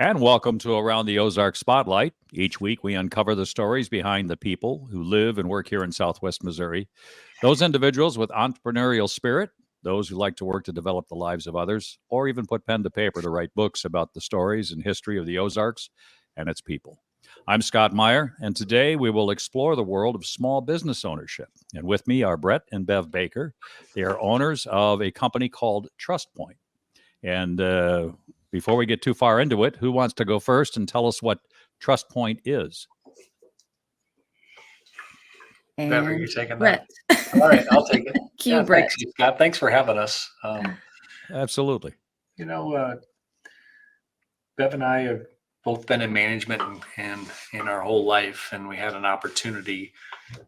And welcome to Around the Ozark Spotlight. Each week we uncover the stories behind the people who live and work here in Southwest Missouri. Those individuals with entrepreneurial spirit, those who like to work to develop the lives of others, or even put pen to paper to write books about the stories and history of the Ozarks and its people. I'm Scott Meier, and today we will explore the world of small business ownership. And with me are Brett and Bev Baker. They are owners of a company called TrustPoint. And before we get too far into it, who wants to go first and tell us what TrustPoint is? Bev, are you taking Brett. that? All right, I'll take it. Cue Brett. Thanks, Scott. Thanks for having us. Absolutely. Bev and I have both been in management and in our whole life, and we had an opportunity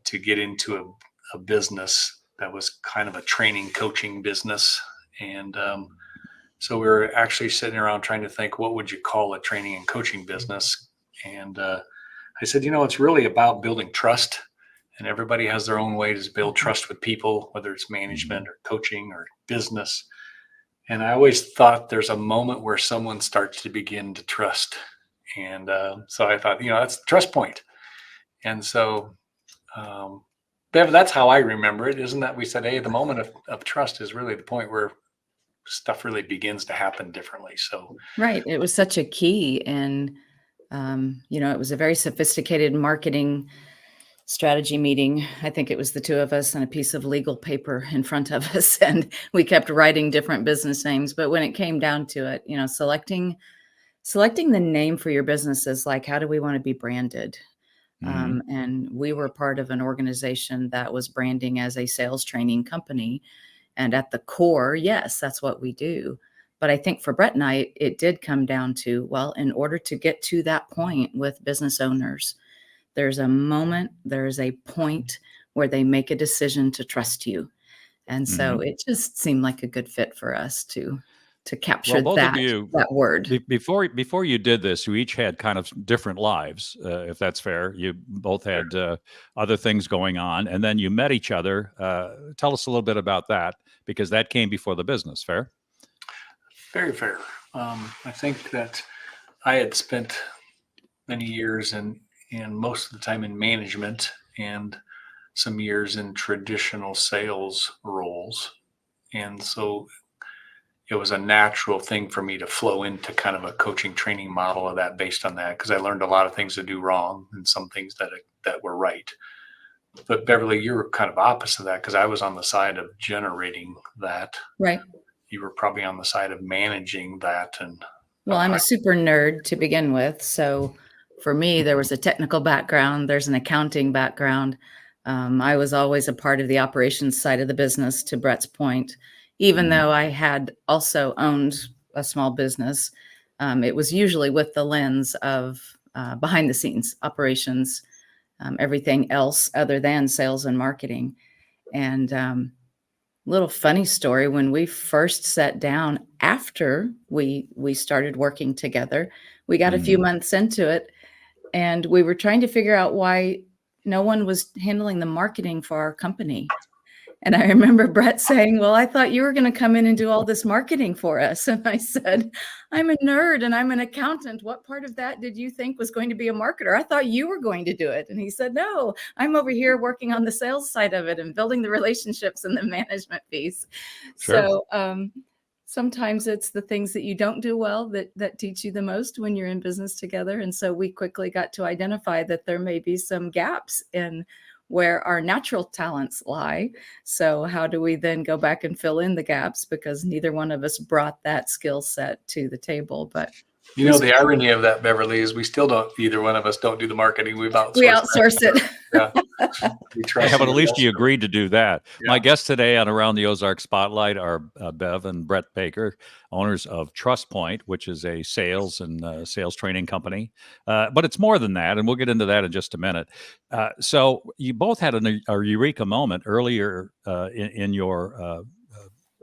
to get into a business that was kind of a training coaching business. And so we were actually sitting around trying to think, what would you call a training and coaching business? And I said, it's really about building trust. And everybody has their own way to build trust with people, whether it's management or coaching or business. And I always thought there's a moment where someone starts to begin to trust. And so I thought, that's the trust point. And so, Bev, that's how I remember it. Isn't that we said, hey, the moment of trust is really the point where stuff really begins to happen differently. So, Right. It was such a key. And, it was a very sophisticated marketing strategy meeting. I think it was the two of us and a piece of legal paper in front of us. And we kept writing different business names. But when it came down to it, selecting the name for your business is like, how do we want to be branded? And we were part of an organization that was branding as a sales training company. And at the core, yes, that's what we do. But I think for Brett and I, it did come down to, well, in order to get to that point with business owners, there's a moment, there's a point where they make a decision to trust you. And so it just seemed like a good fit for us to capture that word. Before you did this, you each had kind of different lives, if that's fair. You both had other things going on, and then you met each other. Tell us a little bit about that, because that came before the business. Fair? Very fair. I think that I had spent many years and most of the time in management and some years in traditional sales roles. And so it was a natural thing for me to flow into kind of a coaching training model of that based on that, because I learned a lot of things to do wrong and some things that were right. But Beverly, you were kind of opposite of that, because I was on the side of generating that. Right. You were probably on the side of managing that. And well, I'm a super nerd to begin with. So for me, there was a technical background. There's an accounting background. I was always a part of the operations side of the business, to Brett's point. Even though I had also owned a small business, it was usually with the lens of behind the scenes operations, everything else other than sales and marketing. And little funny story, when we first sat down after we started working together, we got a few months into it, and we were trying to figure out why no one was handling the marketing for our company. And I remember Brett saying, well, I thought you were going to come in and do all this marketing for us. And I said, I'm a nerd and I'm an accountant. What part of that did you think was going to be a marketer? I thought you were going to do it. And he said, no, I'm over here working on the sales side of it and building the relationships and the management piece. Sure. So sometimes it's the things that you don't do well that teach you the most when you're in business together. And so we quickly got to identify that there may be some gaps in where our natural talents lie. So how do we then go back and fill in the gaps? Because neither one of us brought that skill set to the table. But the irony of that, Beverly, is we still don't, either one of us don't do the marketing. We outsource it. Yeah. Yeah, but at least you agreed to do that. Yeah. My guests today on Around the Ozark Spotlight are Bev and Brett Baker, owners of TrustPoint, which is a sales and sales training company. But it's more than that, and we'll get into that in just a minute. So you both had a eureka moment earlier in your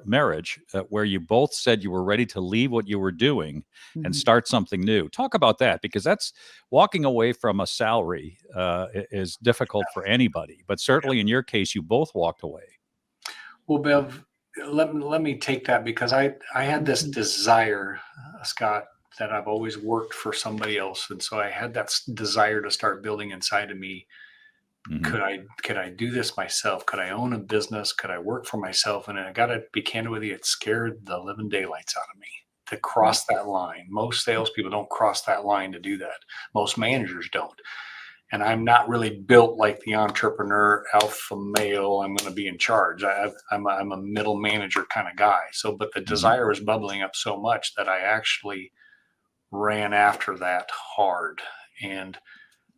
marriage where you both said you were ready to leave what you were doing and start something new. Talk about that, because that's walking away from a salary is difficult for anybody, but certainly in your case, you both walked away. Well, Bev, let me take that, because I had this desire, Scott, that I've always worked for somebody else. And so I had that desire to start building inside of me. Mhm. Could I do this myself? Could I own a business? Could I work for myself? And I got to be candid with you, it scared the living daylights out of me to cross that line. Most salespeople don't cross that line to do that. Most managers don't. And I'm not really built like the entrepreneur alpha male. I'm going to be in charge. I'm a middle manager kind of guy. So, but the desire was bubbling up so much that I actually ran after that hard. And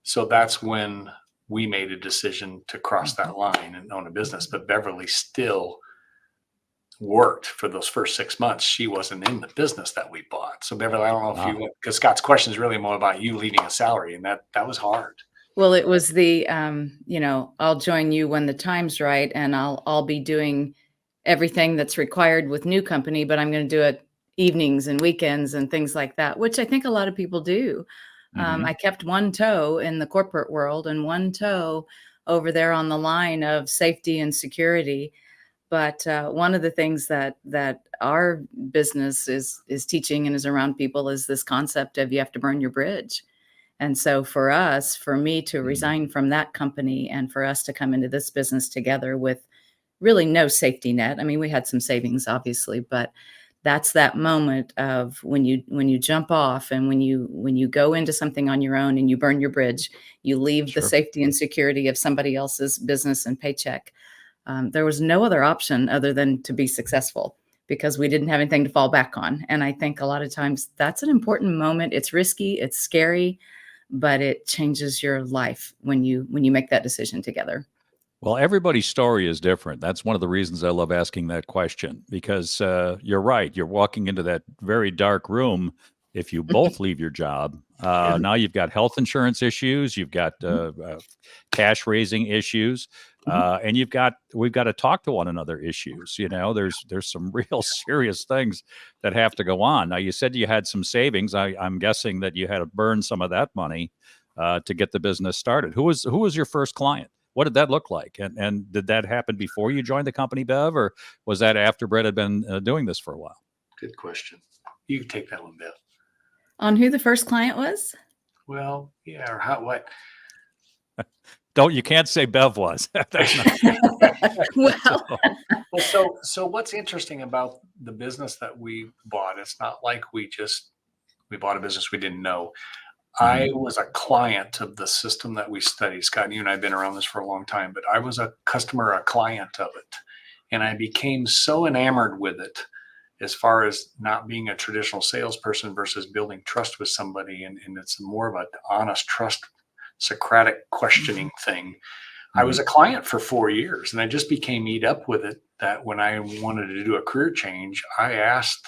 so that's when we made a decision to cross that line and own a business. But Beverly still worked for those first 6 months. She wasn't in the business that we bought. So Beverly, I don't know if you, because Scott's question is really more about you leaving a salary, and that was hard. Well, it was the, I'll join you when the time's right, and I'll be doing everything that's required with new company, but I'm going to do it evenings and weekends and things like that, which I think a lot of people do. I kept one toe in the corporate world and one toe over there on the line of safety and security. But one of the things that our business is teaching and is around people is this concept of you have to burn your bridge. And so for me to resign from that company and for us to come into this business together with really no safety net. I mean, we had some savings, obviously, but that's that moment of when you jump off and when you go into something on your own and you burn your bridge, you leave the safety and security of somebody else's business and paycheck. There was no other option other than to be successful because we didn't have anything to fall back on. And I think a lot of times that's an important moment. It's risky, it's scary, but it changes your life when you make that decision together. Well, everybody's story is different. That's one of the reasons I love asking that question because you're right. You're walking into that very dark room. If you both leave your job, now you've got health insurance issues, you've got cash raising issues, and we've got to talk to one another issues. There's some real serious things that have to go on. Now, you said you had some savings. I'm guessing that you had to burn some of that money to get the business started. Who was your first client? What did that look like? And did that happen before you joined the company, Bev, or was that after Brett had been doing this for a while? Good question. You can take that one, Bev. On who the first client was? Well, yeah, or what? You can't say Bev was. That's not Well, so what's interesting about the business that we bought, it's not like we bought a business we didn't know. I was a client of the system that we study. Scott, you and I have been around this for a long time, but I was a customer, a client of it. And I became so enamored with it as far as not being a traditional salesperson versus building trust with somebody. And it's more of an honest trust, Socratic questioning thing. I was a client for 4 years and I just became eat up with it that when I wanted to do a career change, I asked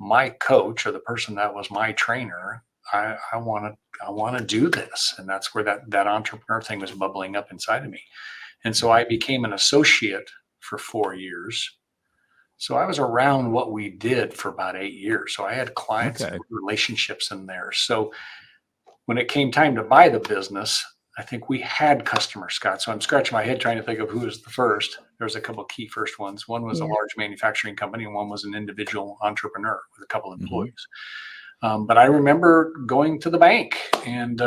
my coach or the person that was my trainer, I want to do this. And that's where that entrepreneur thing was bubbling up inside of me. And so I became an associate for 4 years. So I was around what we did for about 8 years. So I had clients and relationships in there. So when it came time to buy the business, I think we had customers, Scott. So I'm scratching my head trying to think of who was the first. There was a couple of key first ones. One was a large manufacturing company and one was an individual entrepreneur with a couple of employees. But I remember going to the bank and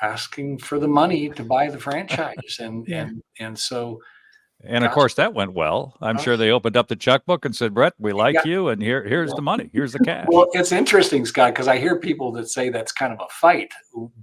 asking for the money to buy the franchise. And of course that went well. I'm sure they opened up the checkbook and said, Brett, we like you. And here's the money. Here's the cash. Well, it's interesting, Scott, because I hear people that say that's kind of a fight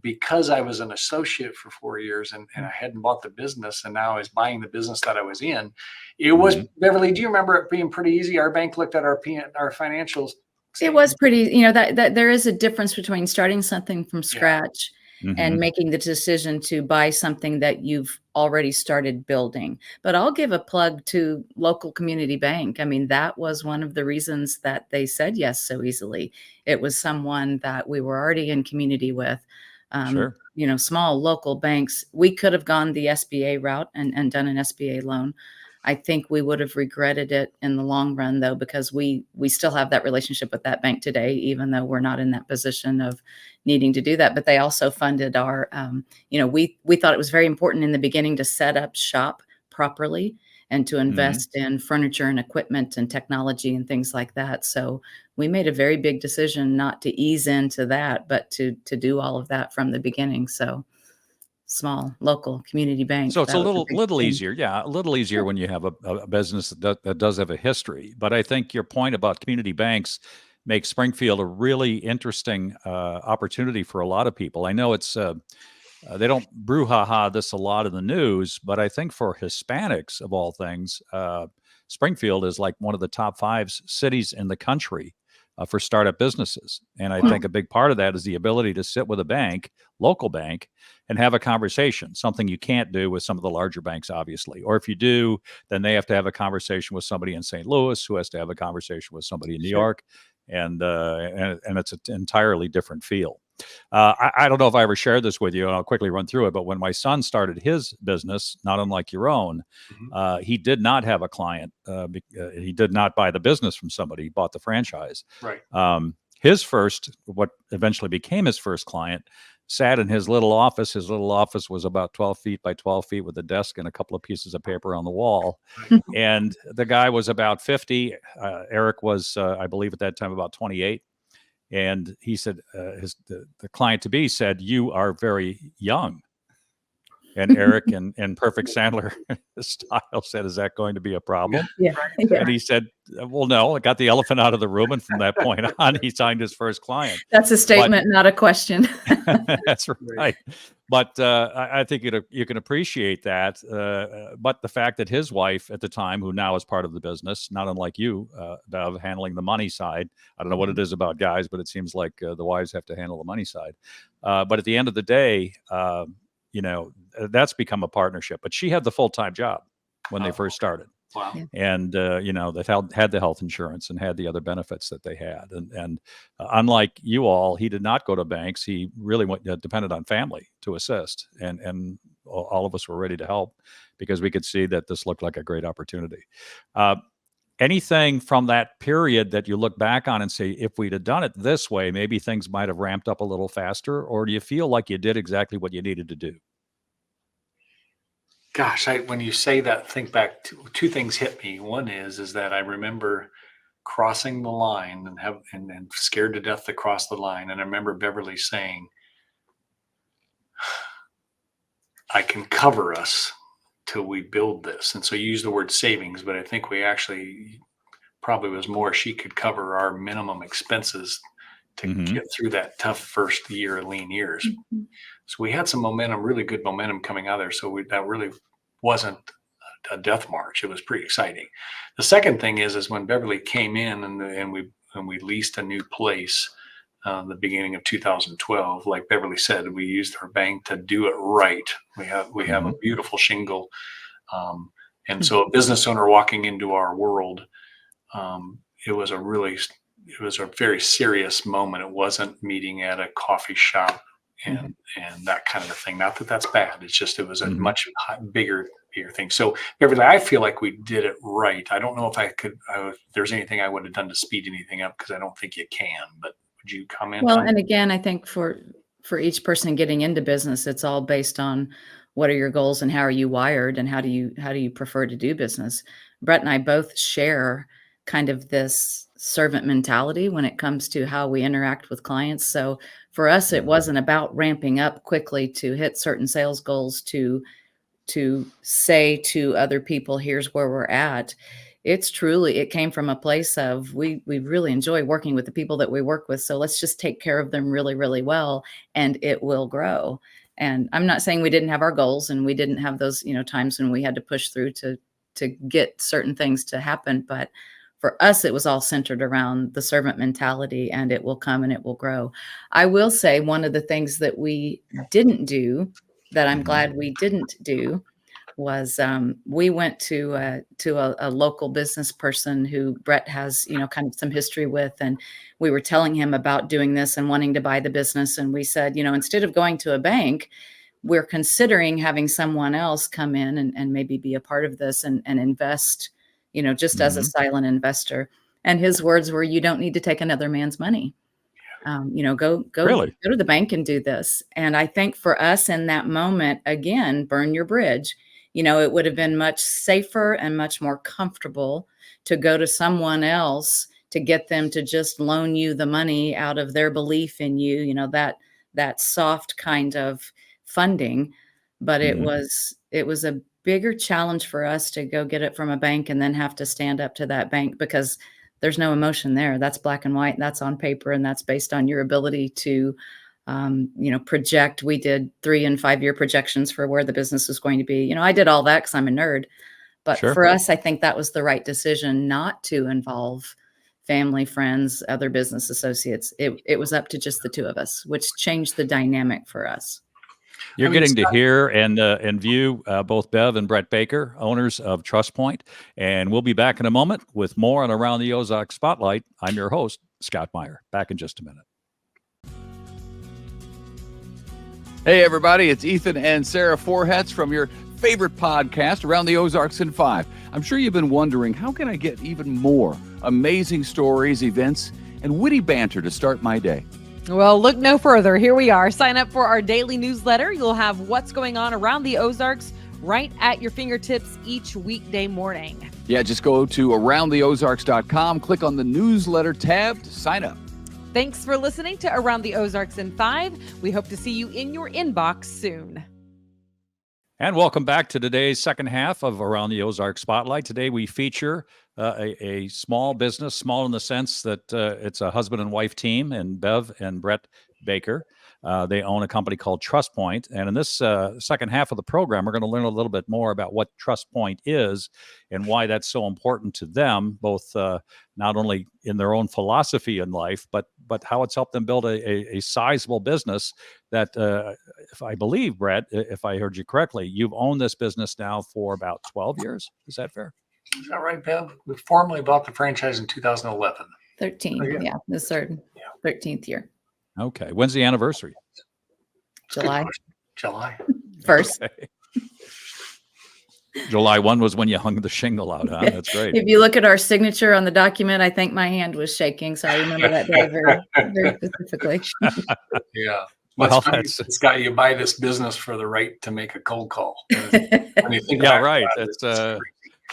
because I was an associate for 4 years and I hadn't bought the business and now I was buying the business that I was in. It was, Beverly, do you remember it being pretty easy? Our bank looked at our financials. It was pretty, that there is a difference between starting something from scratch and making the decision to buy something that you've already started building. But I'll give a plug to local community bank. I mean, that was one of the reasons that they said yes so easily. It was someone that we were already in community with. Small local banks. We could have gone the SBA route and done an SBA loan. I think we would have regretted it in the long run, though, because we still have that relationship with that bank today, even though we're not in that position of needing to do that. But they also funded our, we thought it was very important in the beginning to set up shop properly and to invest in furniture and equipment and technology and things like that. So we made a very big decision not to ease into that, but to do all of that from the beginning. So small local community So bank, it's a that was a big little thing. easier. Yeah, a little easier when you have a business that does have a history. But I think your point about community banks makes Springfield a really interesting opportunity for a lot of people. I know it's they don't brouhaha this a lot in the news, but I think for Hispanics of all things, Springfield is like one of the top 5 cities in the country for startup businesses. And I think a big part of that is the ability to sit with a bank, local bank, and have a conversation, something you can't do with some of the larger banks, obviously. Or if you do, then they have to have a conversation with somebody in St. Louis who has to have a conversation with somebody in New Sure. York. And it's an entirely different feel. I don't know if I ever shared this with you, and I'll quickly run through it. But when my son started his business, not unlike your own, he did not have a client. He did not buy the business from somebody. He bought the franchise. Right. His first, what eventually became his first client, sat in his little office. His little office was about 12 feet by 12 feet with a desk and a couple of pieces of paper on the wall. And the guy was about 50. Eric was, I believe at that time, about 28. And he said, the client to be said, "You are very young." And Eric, in perfect Sandler style, said, "Is that going to be a problem?" Yeah. And he said, "Well, no." I got the elephant out of the room, and from that point on, he signed his first client. That's a statement, not a question. That's right. But I think you can appreciate that. But the fact that his wife at the time, who now is part of the business, not unlike you, Bev, handling the money side. I don't know what it is about guys, but it seems like the wives have to handle the money side. But at the end of the day, that's become a partnership. But she had the full-time job when they first started. Wow. Yeah. And that had the health insurance and had the other benefits that they had. And unlike you all, he did not go to banks. He really depended on family to assist, and all of us were ready to help because we could see that this looked like a great opportunity. Anything from that period that you look back on and say, if we'd have done it this way, maybe things might have ramped up a little faster? Or do you feel like you did exactly what you needed to do? Gosh, when you say that, think back to two things hit me. One is that I remember crossing the line and scared to death to cross the line. And I remember Beverly saying, "I can cover us till we build this." And so you use the word savings, but I think we actually probably was more she could cover our minimum expenses to get through that tough first year, lean years. So we had some momentum, really good momentum coming out there. So that really wasn't a death march. It was pretty exciting. The second thing is when Beverly came in and we leased a new place, the beginning of 2012, like Beverly said, we used our bank to do it right. We have a beautiful shingle. And so a business owner walking into our world, it was a very serious moment. It wasn't meeting at a coffee shop and that kind of a thing. Not that that's bad. It's just, it was a much bigger thing. So Beverly, I feel like we did it right. I don't know if if there's anything I would have done to speed anything up, because I don't think you can, but would you comment? Well, and again, I think for each person getting into business, it's all based on what are your goals and how are you wired and how do you prefer to do business. Brett and I both share kind of this servant mentality when it comes to how we interact with clients. So for us, it wasn't about ramping up quickly to hit certain sales goals to say to other people, here's where we're at. It came from a place of we really enjoy working with the people that we work with. So let's just take care of them really, really well, and it will grow. And I'm not saying we didn't have our goals and we didn't have those, times when we had to push through to get certain things to happen. But for us, it was all centered around the servant mentality, and it will come and it will grow. I will say one of the things that we didn't do that I'm glad we didn't do was we went to a local business person who Brett has, kind of some history with. And we were telling him about doing this and wanting to buy the business. And we said, instead of going to a bank, we're considering having someone else come in and maybe be a part of this and invest, just as a silent investor. And his words were, "You don't need to take another man's money. Go to the bank and do this." And I think for us in that moment, again, burn your bridge. it would have been much safer and much more comfortable to go to someone else to get them to just loan you the money out of their belief in you, that soft kind of funding. But it was a bigger challenge for us to go get it from a bank and then have to stand up to that bank, because there's no emotion there. That's black and white. That's on paper, and that's based on your ability to project. We did 3 and 5 year projections for where the business was going to be. I did all that because I'm a nerd. But Sure. for us, I think that was the right decision, not to involve family, friends, other business associates. It was up to just the 2 of us, which changed the dynamic for us. You're getting to hear and view both Bev and Brett Baker, owners of Trust Point. And we'll be back in a moment with more on Around the Ozark Spotlight. I'm your host, Scott Meier. Back in just a minute. Hey, everybody, it's Ethan and Sarah Forhetz from your favorite podcast, Around the Ozarks in 5. I'm sure you've been wondering, how can I get even more amazing stories, events, and witty banter to start my day? Well, look no further. Here we are. Sign up for our daily newsletter. You'll have what's going on around the Ozarks right at your fingertips each weekday morning. Yeah, just go to aroundtheozarks.com, click on the newsletter tab to sign up. Thanks for listening to Around the Ozarks in 5. We hope to see you in your inbox soon. And welcome back to today's second half of Around the Ozark Spotlight. Today we feature a small business, small in the sense that it's a husband and wife team, and Bev and Brett Baker. They own a company called Trust Point. And in this second half of the program, we're going to learn a little bit more about what Trust Point is and why that's so important to them, both not only in their own philosophy in life, but how it's helped them build a sizable business that, if I believe, Brett, if I heard you correctly, you've owned this business now for about 12 years. Is that fair? Is that right, Bev? We formally bought the franchise in 2011. 13. Okay. Yeah, this 13th year. Okay. When's the anniversary? July. July. 1st. Okay. July 1 was when you hung the shingle out, huh? That's great. If you look at our signature on the document, I think my hand was shaking. So I remember that day very, very specifically. Yeah. Well, Scott, you buy this business for the right to make a cold call. When you think yeah, back right. about it, It's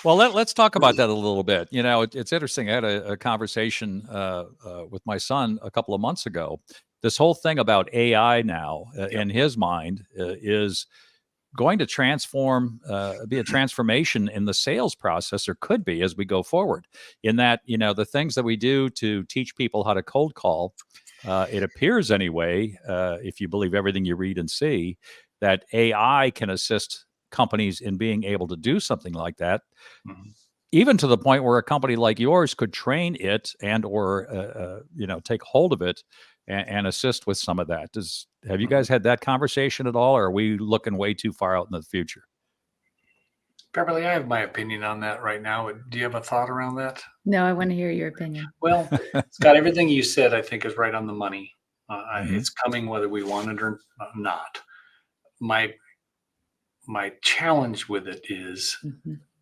well, let's talk about that a little bit. It's interesting. I had a conversation with my son a couple of months ago. This whole thing about AI now, in his mind, is going to be a transformation in the sales process, or could be as we go forward. In that, the things that we do to teach people how to cold call, it appears anyway, if you believe everything you read and see, that AI can assist companies in being able to do something like that, even to the point where a company like yours could train it and or take hold of it and assist with some of that. Have you guys had that conversation at all, or are we looking way too far out in the future? Beverly, I have my opinion on that right now. Do you have a thought around that? No, I want to hear your opinion. Well, Scott, everything you said, I think, is right on the money. It's coming whether we want it or not. My challenge with it is,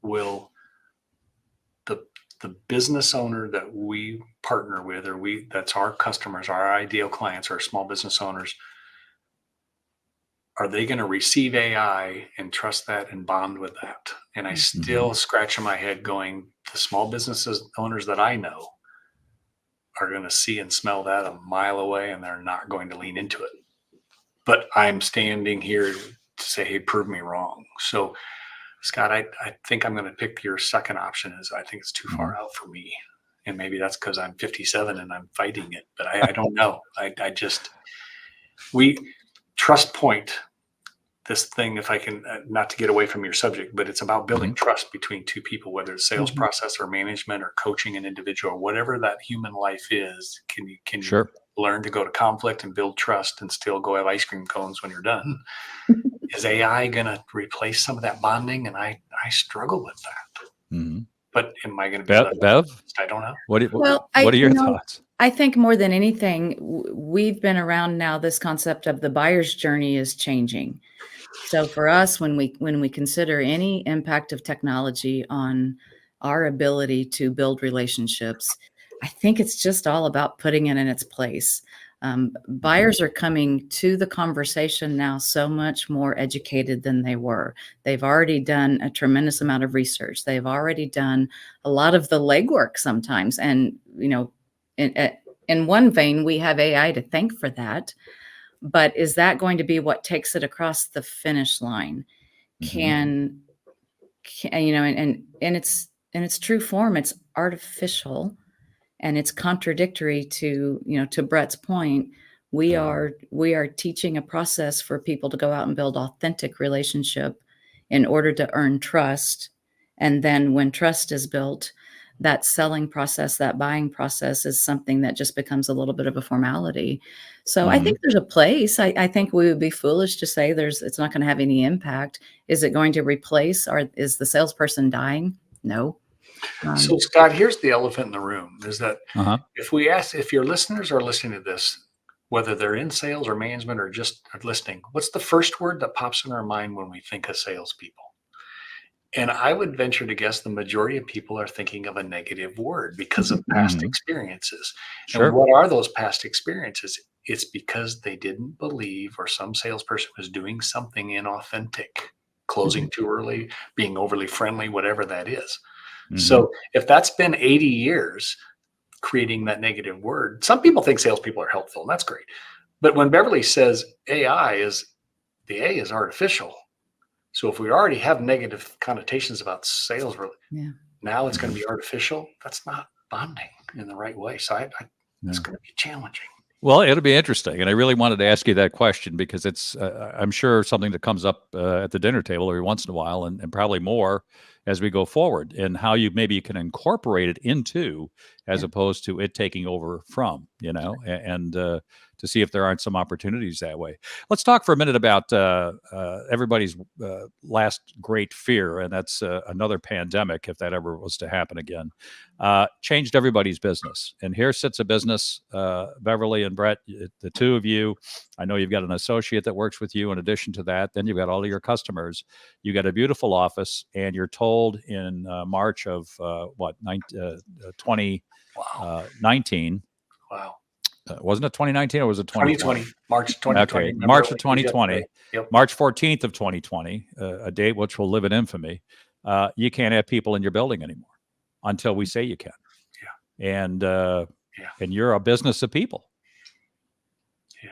will the business owner that we partner with, or that's our customers, our ideal clients, our small business owners, are they going to receive AI and trust that and bond with that? And I still scratch in my head going, the small businesses owners that I know are going to see and smell that a mile away, and they're not going to lean into it. But I'm standing here to say, hey, prove me wrong. So, Scott, I think I'm going to pick your second option. I think it's too far out for me. And maybe that's because I'm 57 and I'm fighting it, but I don't know. We Trust Point, this thing, if I can, not to get away from your subject, but it's about building trust between two people, whether it's sales process or management or coaching an individual, whatever that human life is. Can you learn to go to conflict and build trust and still go have ice cream cones when you're done? Is AI going to replace some of that bonding? And I struggle with that. But am I going to be Bev? I don't know. What are your thoughts? I think more than anything, we've been around now. This concept of the buyer's journey is changing. So for us, when we consider any impact of technology on our ability to build relationships, I think it's just all about putting it in its place. Buyers are coming to the conversation now so much more educated than they were. They've already done a tremendous amount of research. They've already done a lot of the legwork sometimes. And, in one vein, we have AI to thank for that. But is that going to be what takes it across the finish line? Mhm. And in its true form, it's artificial. And it's contradictory to Brett's point. We Yeah. are teaching a process for people to go out and build authentic relationship in order to earn trust. And then when trust is built, that selling process, that buying process is something that just becomes a little bit of a formality. So I think Mhm. there's a place. I think we would be foolish to say it's not going to have any impact. Is it going to replace, or is the salesperson dying? No. So, Um, Scott, here's the elephant in the room is that Uh-huh. if your listeners are listening to this, whether they're in sales or management or just are listening, what's the first word that pops in our mind when we think of salespeople? And I would venture to guess the majority of people are thinking of a negative word because of past Mhm. experiences. And Sure. what are those past experiences? It's because they didn't believe, or some salesperson was doing something inauthentic, closing mhm. too early, being overly friendly, whatever that is. Mhm. So if that's been 80 years creating that negative word, some people think salespeople are helpful, and that's great. But when Beverly says the A is artificial. So if we already have negative connotations about sales, Yeah. now it's going to Mhm. be artificial. That's not bonding in the right way. So it's Yeah. going to be challenging. Well, it'll be interesting, and I really wanted to ask you that question because it's, I'm sure, something that comes up at the dinner table every once in a while, and probably more as we go forward, and how maybe you can incorporate it into, as Yeah. opposed to it taking over from, and to see if there aren't some opportunities that way. Let's talk for a minute about everybody's last great fear, and that's another pandemic, if that ever was to happen again. Changed everybody's business. And here sits a business, Beverly and Brett, the two of you. I know you've got an associate that works with you in addition to that. Then you've got all of your customers. You got a beautiful office, and you're told in March of 2019. Wow. Wasn't it 2019 or was it 2020? 2020, March 2020. Okay, Remember it March of like it was yesterday. 2020, Yep. March 14th of 2020, a date which will live in infamy. You can't have people in your building anymore until we say you can. And Yeah. and you're a business of people. Yeah.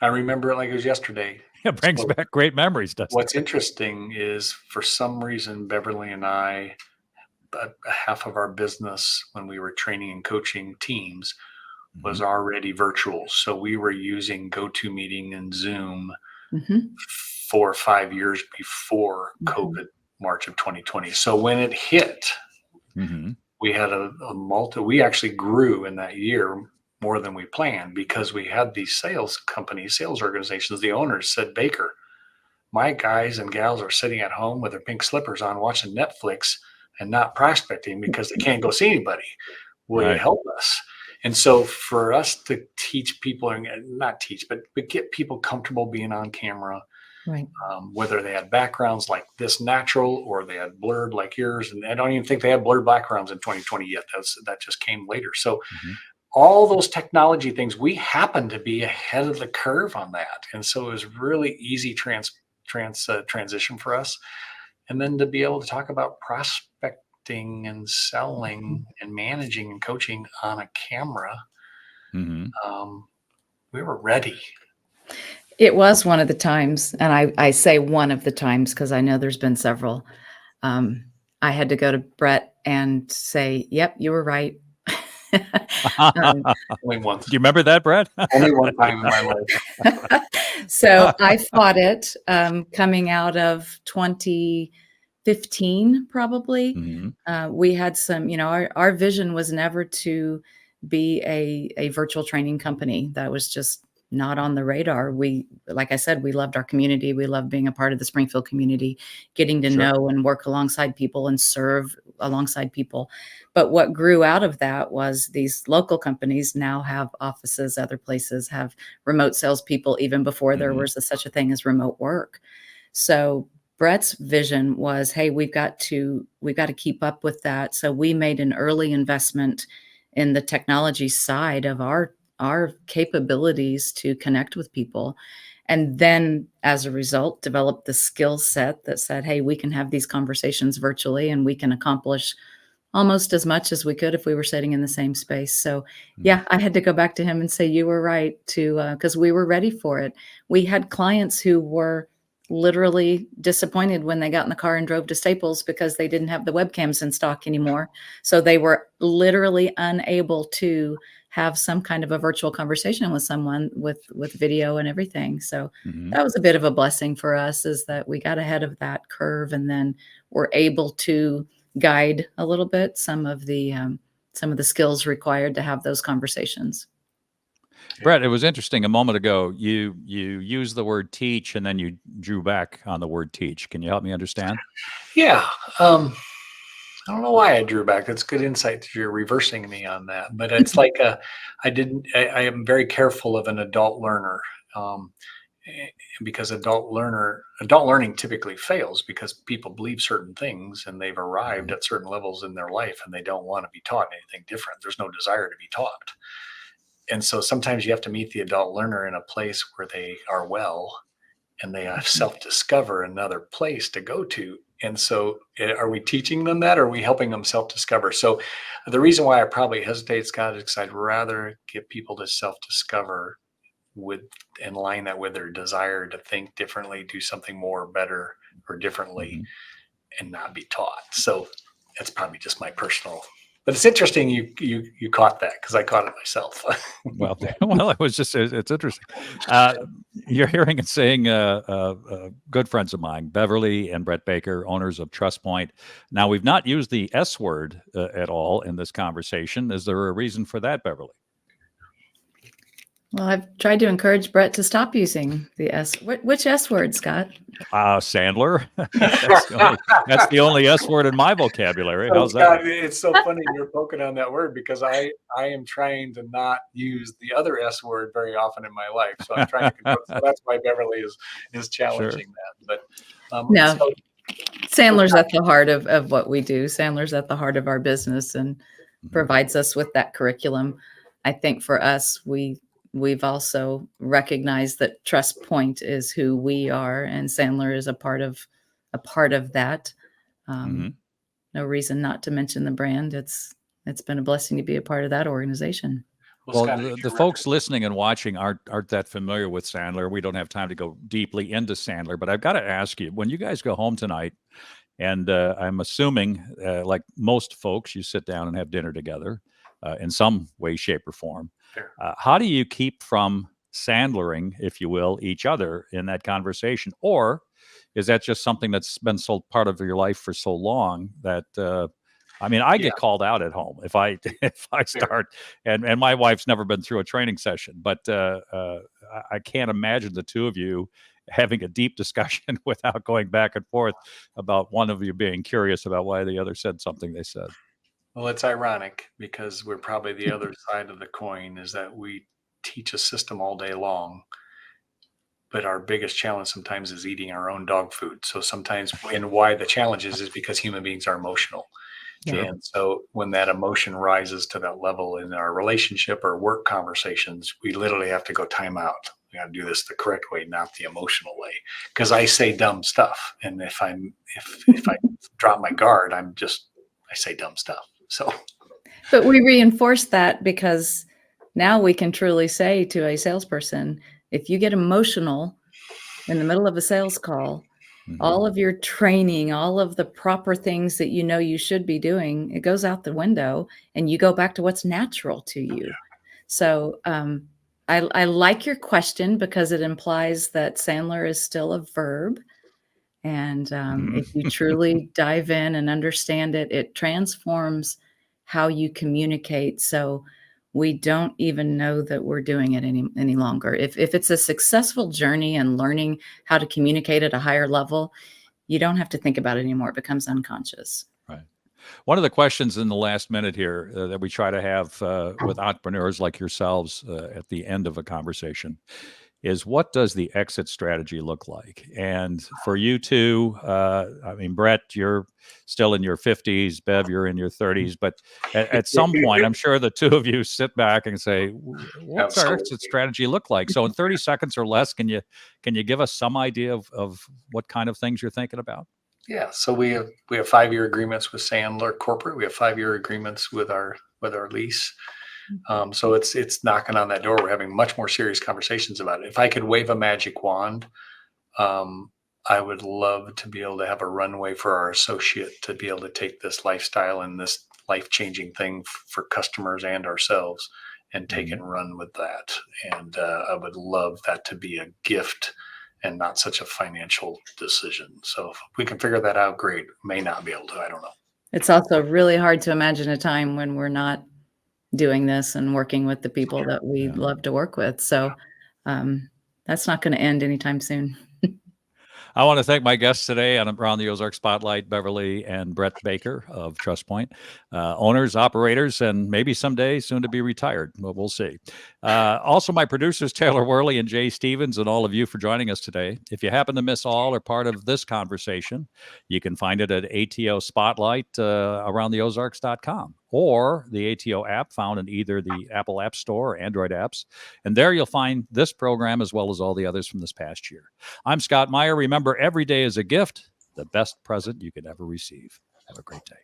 I remember it like it was yesterday. It brings So back great memories, doesn't what's it? interesting is for some reason, Beverly and I, half of our business when we were training and coaching teams was Mhm. already virtual. So we were using GoToMeeting and Zoom Mhm. 4 or 5 years before Mhm. COVID, March of 2020. So when it hit, Mhm. we had we actually grew in that year more than we planned because we had these sales organizations. The owners said, Baker, my guys and gals are sitting at home with their pink slippers on watching Netflix and not prospecting because they can't go see anybody. Will you Right. help us? And so for us to teach people, and not teach, but get people comfortable being on camera, Right. whether they had backgrounds like this natural or they had blurred like yours. And I don't even think they had blurred backgrounds in 2020 yet. That just came later. So Mhm. all those technology things, we happen to be ahead of the curve on that. And so it was really easy transition for us. And then to be able to talk about prospecting and selling and managing and coaching on a camera, Mhm. we were ready. It was one of the times, and I say one of the times because I know there's been several. Um, I had to go to Brett and say, "Yep, you were right." Um, Only once, Do you remember that, Brett? only one time in my life. so I fought it coming out of 2015, probably. Mhm. We had some, our vision was never to be a virtual training company. That was just not on the radar. Like I said, we loved our community. We loved being a part of the Springfield community, getting to Sure. know and work alongside people and serve alongside people. But what grew out of that was these local companies now have offices, other places have remote salespeople, even before there Mhm. was such a thing as remote work. So Brett's vision was, hey, we've got to keep up with that. So we made an early investment in the technology side of our our capabilities to connect with people. And then as a result, developed the skill set that said, hey, we can have these conversations virtually and we can accomplish almost as much as we could if we were sitting in the same space. So yeah, I had to go back to him and say, you were right because we were ready for it. We had clients who were literally disappointed when they got in the car and drove to Staples because they didn't have the webcams in stock anymore. So they were literally unable to have some kind of a virtual conversation with someone with video and everything. So that was a bit of a blessing for us, is that we got ahead of that curve and then were able to guide a little bit some of the skills required to have those conversations. Brett, it was interesting. A moment ago, you used the word teach, and then you drew back on the word teach. Can you help me understand? Yeah. I don't know why I drew back. That's good insight that you're reversing me on that. But it's like I am very careful of an adult learner. Because adult learning typically fails because people believe certain things and they've arrived at certain levels in their life and they don't want to be taught anything different. There's no desire to be taught. And so sometimes you have to meet the adult learner in a place where they are well and they have self-discover another place to go to. And so are we teaching them that, or are we helping them self-discover? So the reason why I probably hesitate, Scott, is because I'd rather get people to self-discover and line that with their desire to think differently, do something more, better, or differently, and not be taught. So that's probably just my personal. But it's interesting you caught that, because I caught it myself. Well, it was just, it's interesting. You're hearing and saying good friends of mine, Beverly and Brett Baker, owners of Trust Point. Now, we've not used the S word at all in this conversation. Is there a reason for that, Beverly? Well, I've tried to encourage Brett to stop using the S. Which S word, Scott? Sandler. That's the only S word in my vocabulary. So, How's Scott, that? it's so funny you're poking on that word, because I am trying to not use the other S word very often in my life. So I'm trying to control. So that's why Beverly is challenging that. But no, Sandler's at the heart of what we do. Sandler's at the heart of our business and provides us with that curriculum. I think for us, we've also recognized that Trust Point is who we are, and Sandler is a part of that. No reason not to mention the brand. It's been a blessing to be a part of that organization. Well, Scott, the folks listening and watching aren't that familiar with Sandler. We don't have time to go deeply into Sandler, but I've got to ask you, when you guys go home tonight, and I'm assuming, like most folks, you sit down and have dinner together in some way, shape, or form. How do you keep from Sandlering, if you will, each other in that conversation? Or is that just something that's been so part of your life for so long that, I get called out at home if I start, and my wife's never been through a training session, but I can't imagine the two of you having a deep discussion without going back and forth about one of you being curious about why the other said something they said. Well, it's ironic, because we're probably the other side of the coin, is that we teach a system all day long, but our biggest challenge sometimes is eating our own dog food. So sometimes, and why the challenge is because human beings are emotional. Yeah. And so when that emotion rises to that level in our relationship or work conversations, we literally have to go time out. We got to do this the correct way, not the emotional way. Because I say dumb stuff. And if I drop my guard, I say dumb stuff. So, but we reinforce that, because now we can truly say to a salesperson, if you get emotional in the middle of a sales call, all of your training, all of the proper things that you know you should be doing, it goes out the window, and you go back to what's natural to you. So I like your question, because it implies that Sandler is still a verb. And if you truly dive in and understand it, it transforms how you communicate. So we don't even know that we're doing it any longer. If it's a successful journey and learning how to communicate at a higher level, you don't have to think about it anymore. It becomes unconscious. Right. One of the questions in the last minute here that we try to have with entrepreneurs like yourselves at the end of a conversation is what does the exit strategy look like? And for you two, I mean, Brett, you're still in your 50s, Bev, you're in your 30s, but at some point, I'm sure the two of you sit back and say, what's our exit strategy look like? So in 30 seconds or less, can you give us some idea of what kind of things you're thinking about? Yeah, so we have 5-year agreements with Sandler Corporate. We have 5-year agreements with our lease. So it's knocking on that door. We're having much more serious conversations about it. If I could wave a magic wand, I would love to be able to have a runway for our associate to be able to take this lifestyle and this life-changing thing for customers and ourselves and take and run with that. And I would love that to be a gift and not such a financial decision. So if we can figure that out, great. May not be able to, I don't know. It's also really hard to imagine a time when we're not doing this and working with the people that we love to work with. So that's not going to end anytime soon. I want to thank my guests today on Around the Ozark Spotlight, Beverly and Brett Baker of TrustPoint, owners, operators, and maybe someday soon to be retired. But we'll see. Also, my producers, Taylor Worley and Jay Stevens, and all of you for joining us today. If you happen to miss all or part of this conversation, you can find it at ATO Spotlight, aroundtheozarks.com, or the ATO app found in either the Apple App Store or Android apps. And there you'll find this program as well as all the others from this past year. I'm Scott Meier. Remember, every day is a gift, the best present you could ever receive. Have a great day.